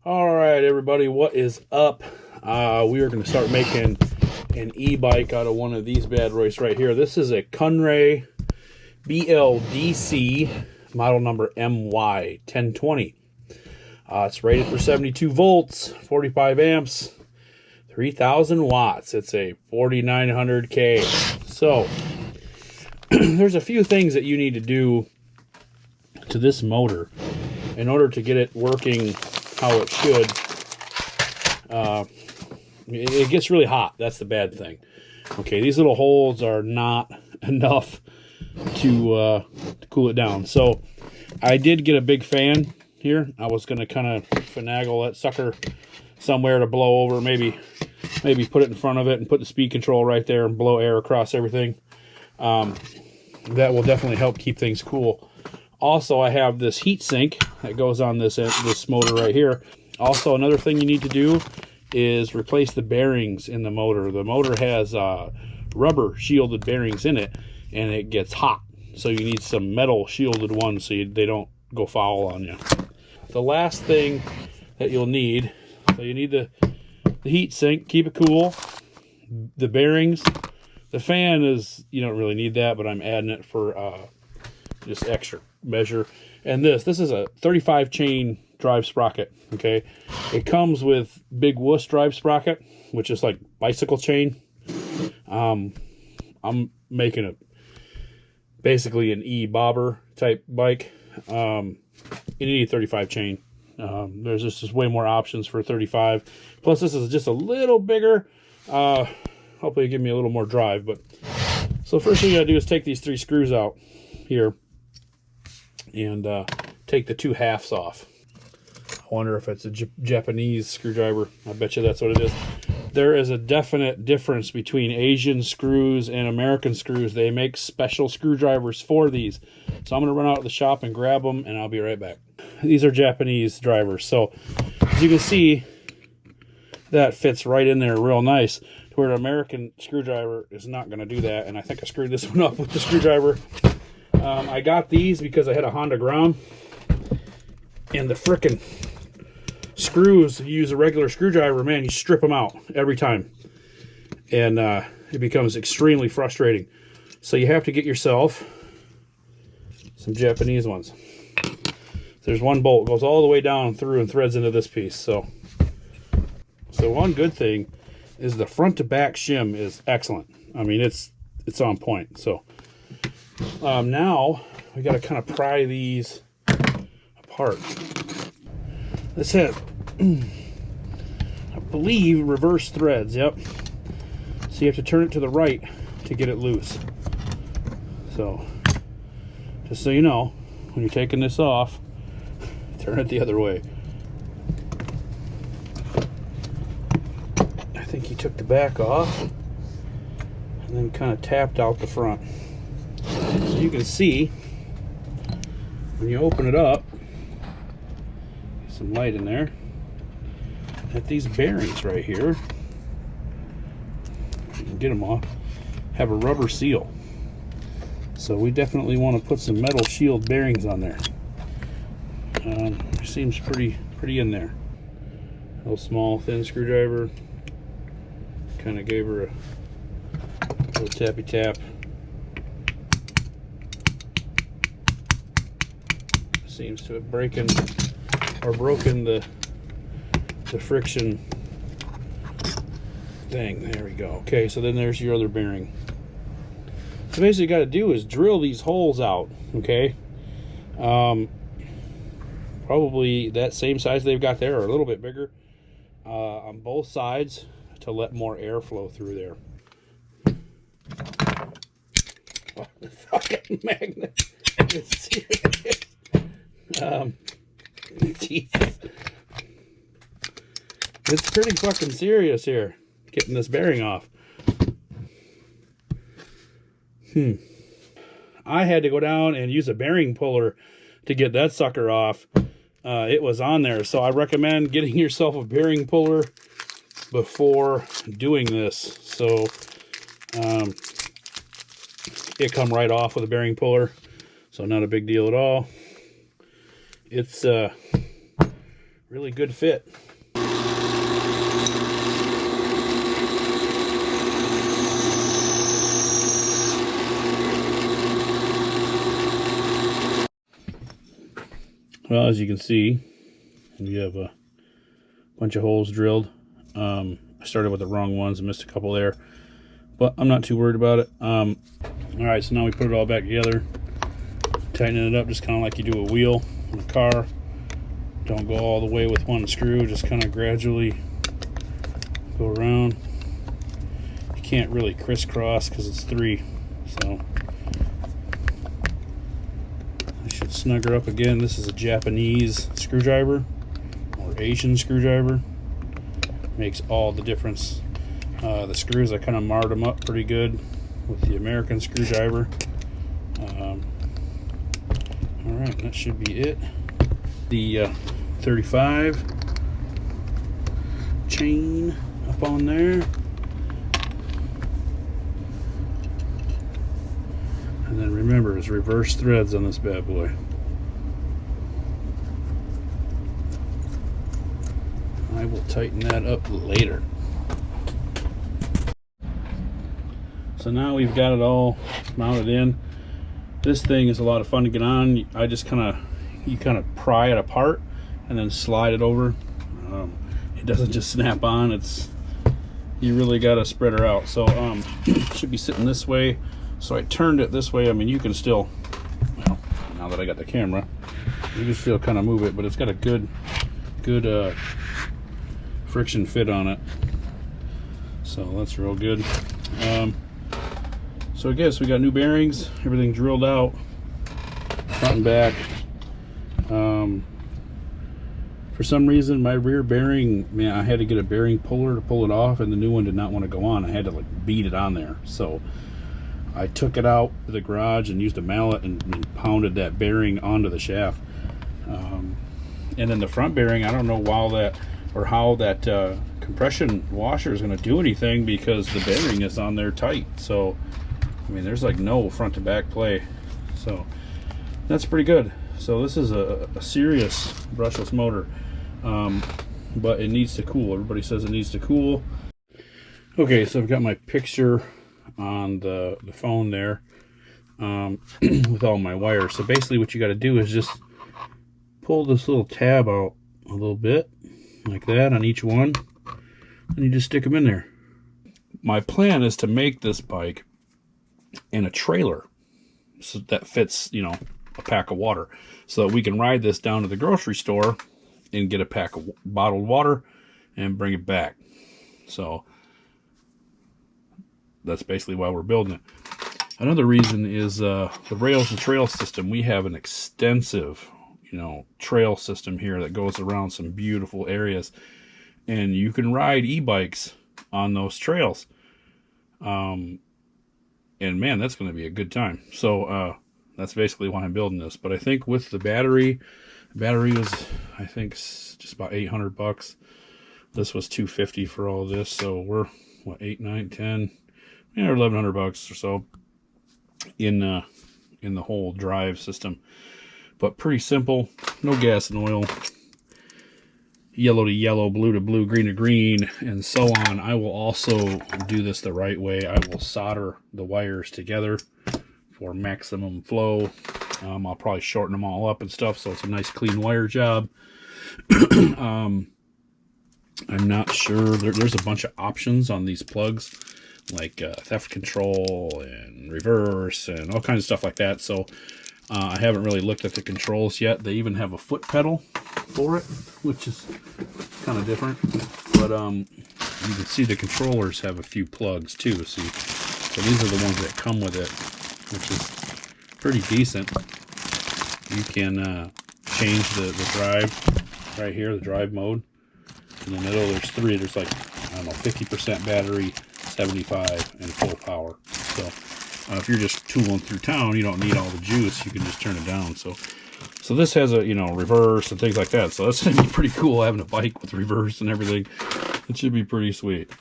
All right, everybody, what is up? We are going to start making an e-bike out of one of these bad boys right here. This is a Kunray BLDC model number MY 1020. It's rated for 72 volts, 45 amps, 3,000 watts. It's a 4900K. So there's a few things that you need to do to this motor in order to get it working how it should. It gets really hot. That's the bad thing. Okay, these little holes are not enough to cool it down. So I did get a big fan here. I was going to kind of finagle that sucker somewhere to blow over. Maybe put it in front of it and put the speed control right there and blow air across everything. That will definitely help keep things cool. Also, I have this heat sink that goes on this motor right here. Also, another thing you need to do is replace the bearings in the motor. The motor has rubber shielded bearings in it, and it gets hot. So you need some metal shielded ones so they don't go foul on you. The last thing that you'll need, so you need the heat sink, keep it cool, the bearings. The fan is, you don't really need that, but I'm adding it for just extra measure. And this is a 35 chain drive sprocket. Okay, it comes with big wuss drive sprocket, which is like bicycle chain. I'm making basically an e-bobber type bike. You need 35 chain. There's just way more options for 35. Plus this is just a little bigger. Hopefully give me a little more drive. But so the first thing you gotta do is take these 3 screws out here and take the 2 halves off. I wonder if it's a Japanese screwdriver. I bet you that's what it is. There is a definite difference between Asian screws and American screws. They make special screwdrivers for these. So I'm going to run out of the shop and grab them, and I'll be right back. These are Japanese drivers. So as you can see, that fits right in there real nice, to where an American screwdriver is not going to do that. And I think I screwed this one up with the screwdriver. I got these because I had a Honda Ground, and the frickin' screws, you use a regular screwdriver, man, you strip them out every time, and it becomes extremely frustrating. So you have to get yourself some Japanese ones. There's one bolt, goes all the way down through and threads into this piece. So one good thing is the front to back shim is excellent. I mean, it's on point. So now we got to kind of pry these apart. This has, I believe, reverse threads. Yep. So you have to turn it to the right to get it loose. So just so you know, when you're taking this off, turn it the other way. I think he took the back off and then kind of tapped out the front. So you can see when you open it up, some light in there, that these bearings right here, you can get them off, have a rubber seal. So we definitely want to put some metal shield bearings on there. Seems pretty in there. A little small thin screwdriver, kind of gave her a little tappy tap. Seems to have broken the friction thing. There we go. Okay, so then there's your other bearing. So basically, you got to do is drill these holes out. Okay, probably that same size they've got there, or a little bit bigger, on both sides, to let more air flow through there. Oh, the fucking magnet. It's serious. Jesus. It's pretty fucking serious here, getting this bearing off. I had to go down and use a bearing puller to get that sucker off. It was on there, so I recommend getting yourself a bearing puller before doing this. So it come right off with a bearing puller, so not a big deal at all. It's really good fit. Well, as you can see, we have a bunch of holes drilled. I started with the wrong ones and missed a couple there, but I'm not too worried about it. All right, so now we put it all back together, tightening it up just kind of like you do a wheel in a car. Don't go all the way with one screw, just kind of gradually go around. You can't really crisscross because it's 3, so I should snug her up again. This is a Japanese screwdriver or Asian screwdriver. Makes all the difference. The screws, I kind of marred them up pretty good with the American screwdriver. All right, that should be it. The 35 chain up on there, and then remember, it's reverse threads on this bad boy. I will tighten that up later. So now we've got it all mounted in. This thing is a lot of fun to get on. I just you kind of pry it apart and then slide it over. It doesn't just snap on. You really got to spread her out. So it should be sitting this way. So I turned it this way. I mean, you can still, well, now that I got the camera, you can still kind of move it, but it's got a good friction fit on it. So that's real good. So I guess we got new bearings, everything drilled out, front and back. For some reason, my rear bearing, man, I had to get a bearing puller to pull it off, and the new one did not want to go on. I had to like beat it on there. So I took it out to the garage and used a mallet and pounded that bearing onto the shaft. And then the front bearing, I don't know how that compression washer is going to do anything because the bearing is on there tight. So I mean, there's like no front to back play. So that's pretty good. So this is a serious brushless motor, but it needs to cool. Everybody says it needs to cool. Okay, so I've got my picture on the phone there with all my wires. So basically what you got to do is just pull this little tab out a little bit like that on each one, and you just stick them in there. My plan is to make this bike in a trailer so that fits, you know, a pack of water, so that we can ride this down to the grocery store and get a pack of bottled water and bring it back. So that's basically why we're building it. Another reason is the rails and trail system. We have an extensive, you know, trail system here that goes around some beautiful areas, and you can ride e-bikes on those trails. And man, that's going to be a good time. So that's basically why I'm building this. But I think with the battery was, I think, just about 800 bucks. This was 250 for all this. So we're, what, 8, 9, 10, yeah, 1100 bucks or so in the whole drive system. But pretty simple, no gas and oil, yellow to yellow, blue to blue, green to green, and so on. I will also do this the right way. I will solder the wires together for maximum flow. I'll probably shorten them all up and stuff, so it's a nice clean wire job. I'm not sure. There's a bunch of options on these plugs, like theft control and reverse and all kinds of stuff like that. So I haven't really looked at the controls yet. They even have a foot pedal for it, which is kind of different. But you can see the controllers have a few plugs too. See, so these are the ones that come with it, which is pretty decent. You can change the drive right here, the drive mode. In the middle, there's 3. There's like, I don't know, 50% battery, 75, and full power. So if you're just tooling through town, you don't need all the juice. You can just turn it down. So this has a, you know, reverse and things like that. So that's gonna be pretty cool having a bike with reverse and everything. It should be pretty sweet.